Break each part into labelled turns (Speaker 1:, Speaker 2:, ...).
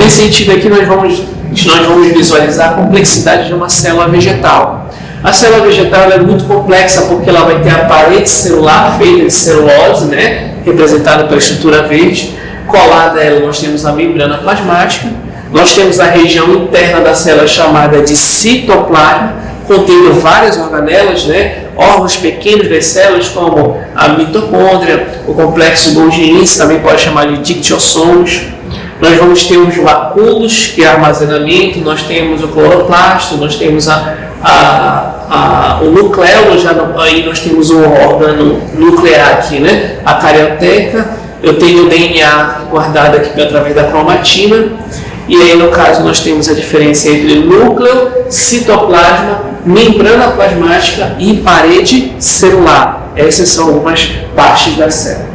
Speaker 1: Nesse sentido aqui, nós vamos visualizar a complexidade de uma célula vegetal. A célula vegetal é muito complexa porque ela vai ter a parede celular feita de celulose, né, representada pela estrutura verde. Colada a ela, nós temos a membrana plasmática. Nós temos a região interna da célula chamada de citoplasma, contendo várias organelas, né, órgãos pequenos das células, como a mitocôndria, o complexo golgiense, também pode chamar de dictiossomos. Nós vamos ter os vacúolos, que é armazenamento, nós temos o cloroplasto, nós temos o nucleolo, aí nós temos o órgano nuclear aqui, né? A carioteca, eu tenho o DNA guardado aqui através da cromatina, e aí no caso nós temos a diferença entre núcleo, citoplasma, membrana plasmática e parede celular. Essas são algumas partes da célula.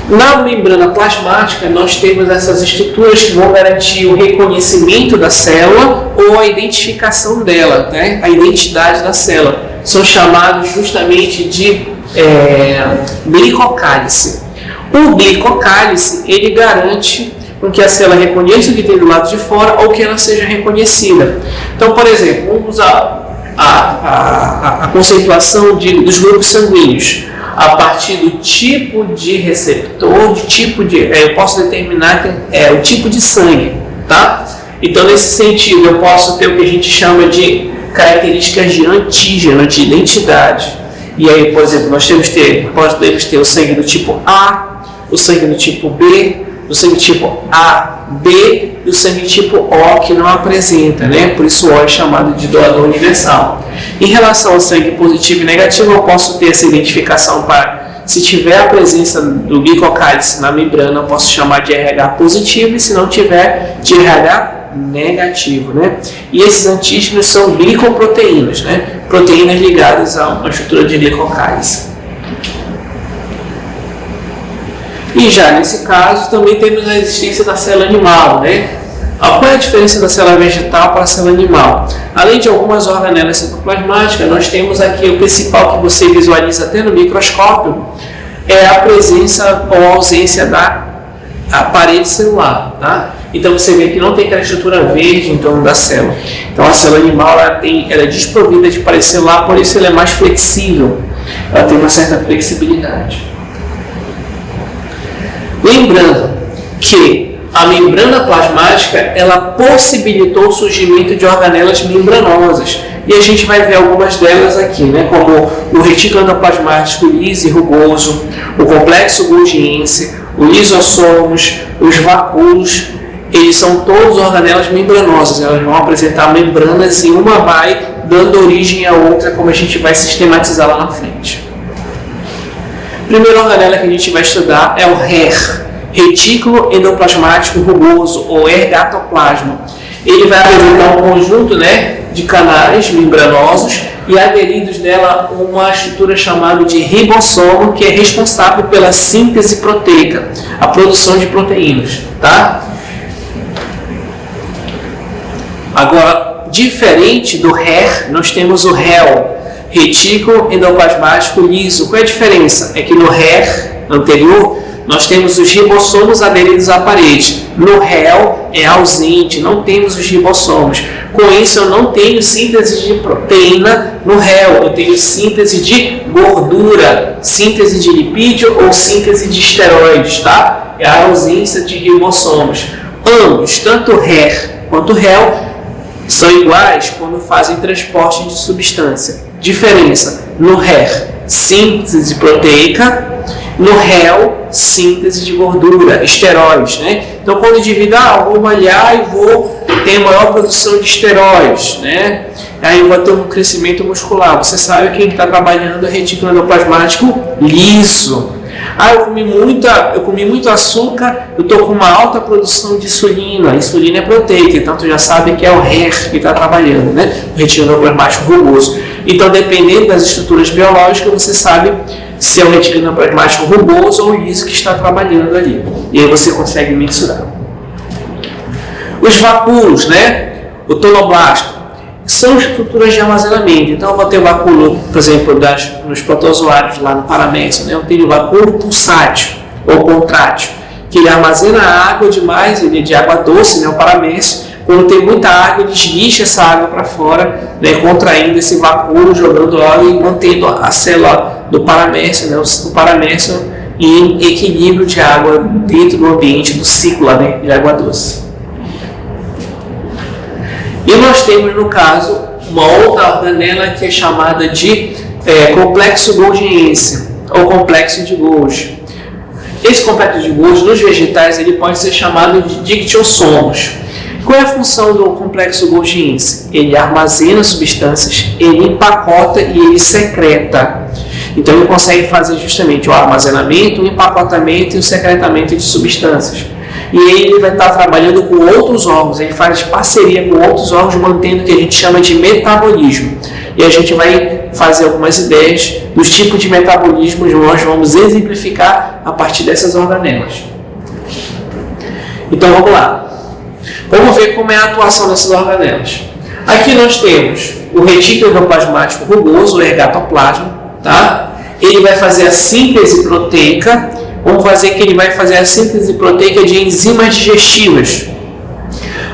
Speaker 1: Na membrana plasmática, nós temos essas estruturas que vão garantir o reconhecimento da célula ou a identificação dela, né? A identidade da célula. São chamados justamente de glicocálice. O glicocálice, ele garante com que a célula reconheça o que tem do lado de fora ou que ela seja reconhecida. Então, por exemplo, vamos usar a conceituação dos grupos sanguíneos. A partir do tipo de receptor, eu posso determinar o tipo de sangue, tá? Então, nesse sentido, eu posso ter o que a gente chama de características de antígeno, de identidade. E aí, por exemplo, nós podemos ter o sangue do tipo A, o sangue do tipo B, o sangue tipo AB e o sangue tipo O, que não apresenta, né? Por isso o O é chamado de doador universal. Em relação ao sangue positivo e negativo, eu posso ter essa identificação para, se tiver a presença do glicocálice na membrana, eu posso chamar de RH positivo, e se não tiver, de RH negativo, né? E esses antígenos são glicoproteínas, né? Proteínas ligadas a uma estrutura de glicocálice. E já nesse caso, também temos a existência da célula animal, né? Qual é a diferença da célula vegetal para a célula animal? Além de algumas organelas citoplasmáticas, nós temos aqui o principal que você visualiza até no microscópio, é a presença ou ausência da parede celular, tá? Então você vê que não tem aquela estrutura verde em torno da célula. Então a célula animal ela é desprovida de parede celular, por isso ela é mais flexível, ela tem uma certa flexibilidade. Lembrando que a membrana plasmática ela possibilitou o surgimento de organelas membranosas, e a gente vai ver algumas delas aqui, né? Como o retículo endoplasmático liso e rugoso, o complexo golgiense, o lisossomos, os vacúolos. Eles são todos organelas membranosas, elas vão apresentar membranas e uma vai dando origem à outra, como a gente vai sistematizar lá na frente. A primeira organela que a gente vai estudar é o RER, retículo endoplasmático rugoso, ou ergatoplasma. Ele vai apresentar um conjunto, né, de canais membranosos e aderidos nela uma estrutura chamada de ribossomo, que é responsável pela síntese proteica, a produção de proteínas, tá? Agora, diferente do RER, nós temos o REL, retículo endoplasmático liso. Qual é a diferença? É que no RER anterior, nós temos os ribossomos aderidos à parede. No REL é ausente, não temos os ribossomos. Com isso, eu não tenho síntese de proteína no REL, eu tenho síntese de gordura, síntese de lipídio ou síntese de esteroides, tá? É a ausência de ribossomos. Ambos, tanto o RER quanto o REL, são iguais quando fazem transporte de substância. Diferença: no RER, síntese proteica, no REL, síntese de gordura, esteroides, né? Então, quando o indivíduo, vou malhar e vou ter maior produção de esteroides, né? Aí eu vou ter um crescimento muscular. Você sabe que quem está trabalhando é retículo endoplasmático liso. Eu comi muito açúcar, eu estou com uma alta produção de insulina. A insulina é proteica, então tu já sabe que é o RER que está trabalhando, né? O retículo endoplasmático rugoso. Então, dependendo das estruturas biológicas, você sabe se é o retículo endoplasmático rugoso ou liso que está trabalhando ali. E aí você consegue mensurar. Os vacúolos, né? O tonoblasto, são estruturas de armazenamento. Então, eu vou ter o vacúolo, por exemplo, nos protozoários lá no paramécio, né? Eu tenho o vacúolo pulsátil ou contrátil, que ele armazena água demais, ele é de água doce, né, o paramércio. Quando tem muita água, ele esguicha essa água para fora, né, contraindo esse vacúolo, jogando ela e mantendo a célula do paramércio, né, o paramércio em equilíbrio de água dentro do ambiente do ciclo, né, de água doce. E nós temos, no caso, uma outra organela que é chamada de complexo golgiense, ou complexo de Golgi. Esse complexo de Golgi, nos vegetais, ele pode ser chamado de dictiossomos. Qual é a função do complexo golgiense? Ele armazena substâncias, ele empacota e ele secreta. Então ele consegue fazer justamente o armazenamento, o empacotamento e o secretamento de substâncias. E aí ele vai estar trabalhando com outros órgãos, ele faz parceria com outros órgãos, mantendo o que a gente chama de metabolismo. E a gente vai fazer algumas ideias dos tipos de metabolismo que nós vamos exemplificar a partir dessas organelas. Então vamos lá. Vamos ver como é a atuação dessas organelas. Aqui nós temos o retículo endoplasmático rugoso, o ergatoplasma, tá? Ele vai fazer a síntese proteica. Vamos fazer que ele vai fazer a síntese proteica de enzimas digestivas.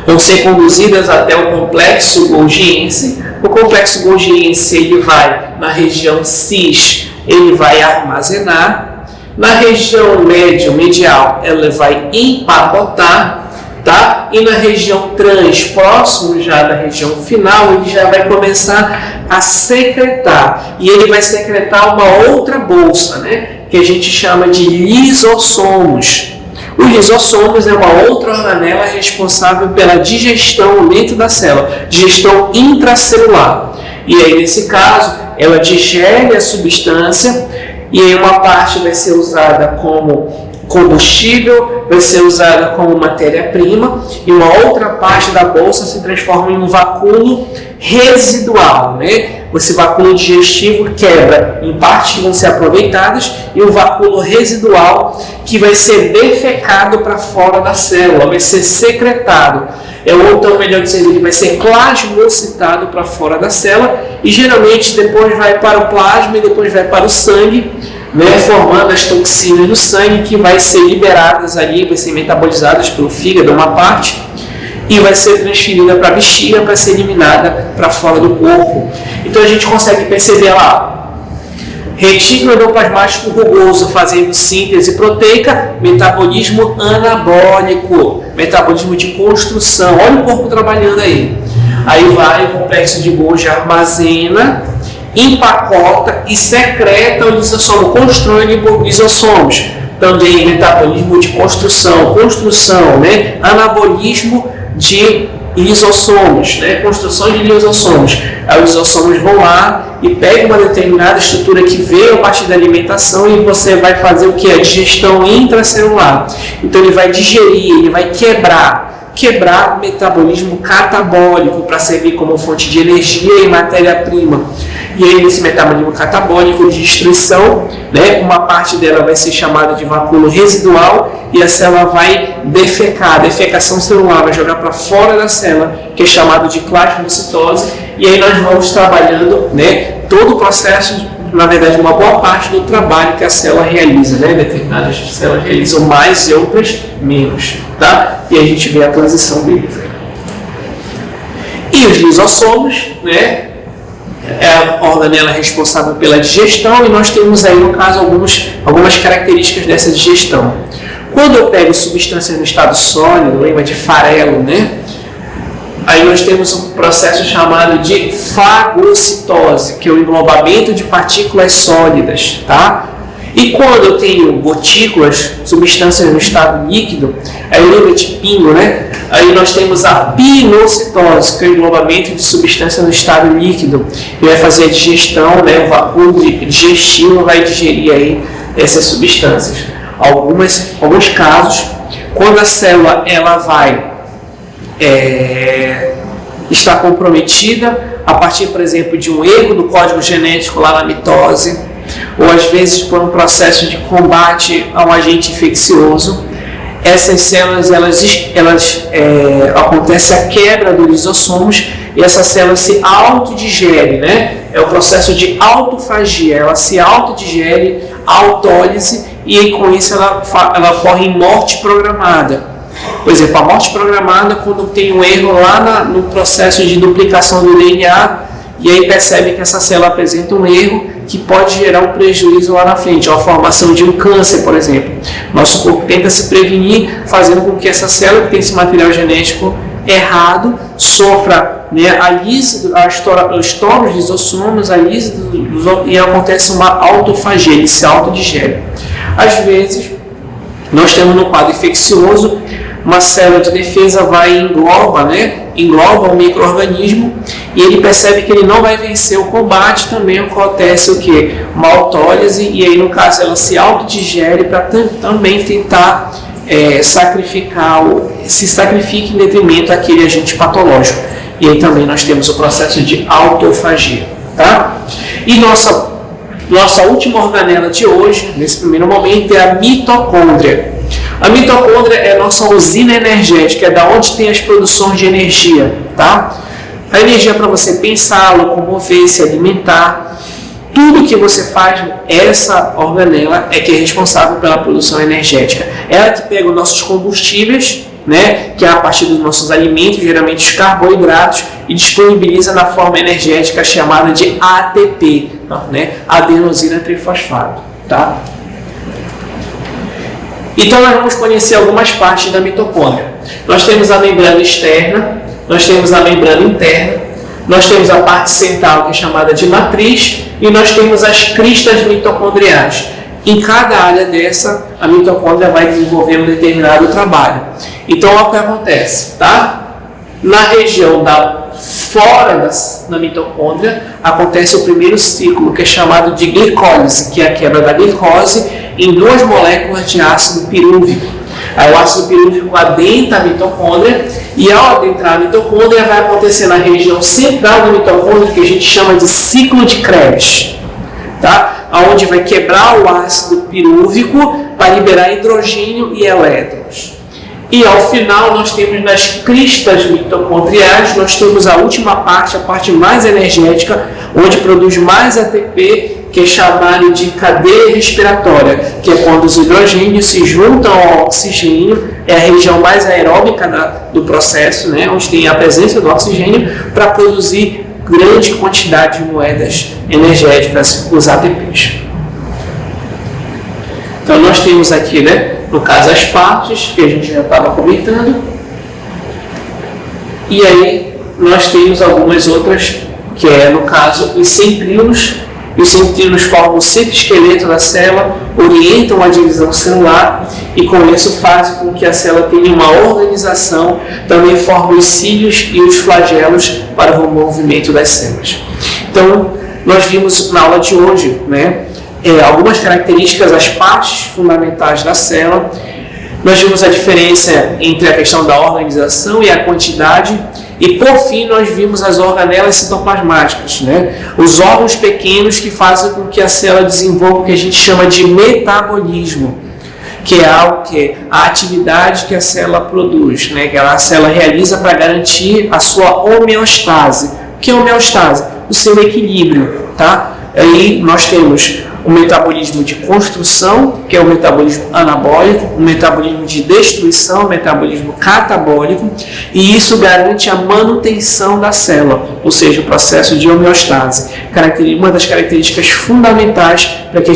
Speaker 1: Vão ser conduzidas até o complexo golgiense. O complexo golgiense ele vai na região cis, ele vai armazenar. Na região médio-medial, ela vai empacotar. Tá? E na região trans, próximo já da região final, ele já vai começar a secretar. E ele vai secretar uma outra bolsa, né? Que a gente chama de lisossomos. Os lisossomos é uma outra organela responsável pela digestão dentro da célula, digestão intracelular. E aí, nesse caso, ela digere a substância e aí uma parte vai ser usada como combustível, vai ser usada como matéria-prima e uma outra parte da bolsa se transforma em um vacúolo residual, né? Esse vacúolo digestivo quebra em partes que vão ser aproveitadas e o vacúolo residual que vai ser defecado para fora da célula, vai ser secretado. Ou então, melhor dizendo, ele vai ser plasmocitado para fora da célula e geralmente depois vai para o plasma e depois vai para o sangue, né, formando as toxinas do sangue que vai ser liberadas ali, vai ser metabolizadas pelo fígado, uma parte, e vai ser transferida para a bexiga para ser eliminada para fora do corpo. Então a gente consegue perceber lá, retículo endoplasmático rugoso fazendo síntese proteica, metabolismo anabólico, metabolismo de construção. Olha o corpo trabalhando aí. Aí vai o complexo de Golgi, armazena, empacota e secreta o lisossomo, constrói lisossomos. Também metabolismo de construção, né? Anabolismo de lisossomos, né? Construção de lisossomos. Aí os lisossomos vão lá e pegam uma determinada estrutura que veio a partir da alimentação e você vai fazer o que? A digestão intracelular. Então ele vai digerir, ele vai quebrar o metabolismo catabólico para servir como fonte de energia e matéria-prima. E aí, nesse metabolismo catabólico de destruição, né, uma parte dela vai ser chamada de vacúolo residual e a célula vai defecar, a defecação celular vai jogar para fora da célula, que é chamado de plasmocitose, e aí nós vamos trabalhando, né, todo o processo, na verdade, uma boa parte do trabalho que a célula realiza, né, determinadas células realizam mais e outras menos, tá? E a gente vê a transição deles. E os lisossomos, né, é a organela responsável pela digestão e nós temos aí, no caso, algumas características dessa digestão. Quando eu pego substâncias no estado sólido, lembra de farelo, né? Aí nós temos um processo chamado de fagocitose, que é o englobamento de partículas sólidas, tá? E quando eu tenho gotículas, substâncias no estado líquido, aí lembra de pingo, né? Aí nós temos a pinocitose, que é o englobamento de substância no estado líquido. E vai fazer a digestão, né? O vacúolo digestivo vai digerir aí essas substâncias. Alguns casos, quando a célula ela vai estar comprometida a partir, por exemplo, de um erro do código genético lá na mitose, ou às vezes por um processo de combate a um agente infeccioso, essas células acontece a quebra dos lisossomos e essa célula se autodigere, né? É o processo de autofagia, ela se autodigere, autólise e aí, com isso ela ocorre em morte programada. Por exemplo, a morte programada quando tem um erro lá no processo de duplicação do DNA, e aí percebe que essa célula apresenta um erro que pode gerar um prejuízo lá na frente, a formação de um câncer, por exemplo. Nosso corpo tenta se prevenir, fazendo com que essa célula que tem esse material genético errado sofra, né, o estômago dos lisossomos, e acontece uma autofagia, ele se autodigere. Às vezes, nós temos no quadro infeccioso, uma célula de defesa vai e engloba um micro-organismo, e ele percebe que ele não vai vencer o combate, também acontece o quê? Uma autólise, e aí no caso ela se autodigere para também tentar se sacrifica em detrimento daquele agente patológico. E aí também nós temos o processo de autofagia. Tá? E nossa última organela de hoje, nesse primeiro momento, é a mitocôndria. A mitocôndria é a nossa usina energética, é da onde tem as produções de energia. Tá? A energia para você pensar, locomover, se alimentar, tudo que você faz, essa organela é que é responsável pela produção energética. Ela que pega os nossos combustíveis, né, que é a partir dos nossos alimentos, geralmente os carboidratos, e disponibiliza na forma energética chamada de ATP, né, adenosina trifosfato. Tá? Então nós vamos conhecer algumas partes da mitocôndria. Nós temos a membrana externa, nós temos a membrana interna, nós temos a parte central, que é chamada de matriz, e nós temos as cristas mitocondriais. Em cada área dessa, a mitocôndria vai desenvolver um determinado trabalho. Então, olha o que acontece, tá? Na região fora da mitocôndria, acontece o primeiro ciclo, que é chamado de glicólise, que é a quebra da glicose em duas moléculas de ácido pirúvico. Aí o ácido pirúvico adentra a mitocôndria, e ao adentrar a mitocôndria vai acontecer na região central da mitocôndria, que a gente chama de ciclo de Krebs, tá? Onde vai quebrar o ácido pirúvico para liberar hidrogênio e elétrons. E ao final nós temos nas cristas mitocondriais, nós temos a última parte, a parte mais energética, onde produz mais ATP, que é chamado de cadeia respiratória, que é quando os hidrogênios se juntam ao oxigênio, é a região mais aeróbica do processo, né, onde tem a presença do oxigênio, para produzir grande quantidade de moedas energéticas, os ATPs. Então nós temos aqui, né, no caso as partes, que a gente já estava comentando, e aí nós temos algumas outras, que é no caso os centríolos. Os centríolos formam o citoesqueleto da célula, orientam a divisão celular e com isso fazem com que a célula tenha uma organização, também formam os cílios e os flagelos para o movimento das células. Então, nós vimos na aula de hoje, né, algumas características, as partes fundamentais da célula. Nós vimos a diferença entre a questão da organização e a quantidade. E, por fim, nós vimos as organelas citoplasmáticas, né? Os órgãos pequenos que fazem com que a célula desenvolva o que a gente chama de metabolismo, que é algo que a atividade que a célula produz, né? Que a célula realiza para garantir a sua homeostase. O que é homeostase? O seu equilíbrio, tá? Aí nós temos o metabolismo de construção, que é o metabolismo anabólico, o metabolismo de destruição, o metabolismo catabólico, e isso garante a manutenção da célula, ou seja, o processo de homeostase. Uma das características fundamentais para que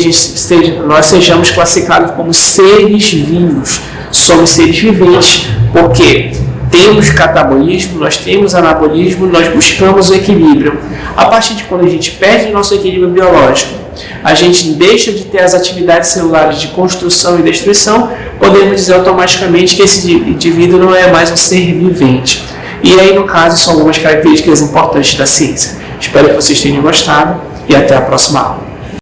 Speaker 1: nós sejamos classificados como seres vivos. Somos seres viventes, porque temos catabolismo, nós temos anabolismo, nós buscamos o equilíbrio. A partir de quando a gente perde nosso equilíbrio biológico, a gente deixa de ter as atividades celulares de construção e destruição, podemos dizer automaticamente que esse indivíduo não é mais um ser vivente. E aí, no caso, são algumas características importantes da ciência. Espero que vocês tenham gostado e até a próxima aula.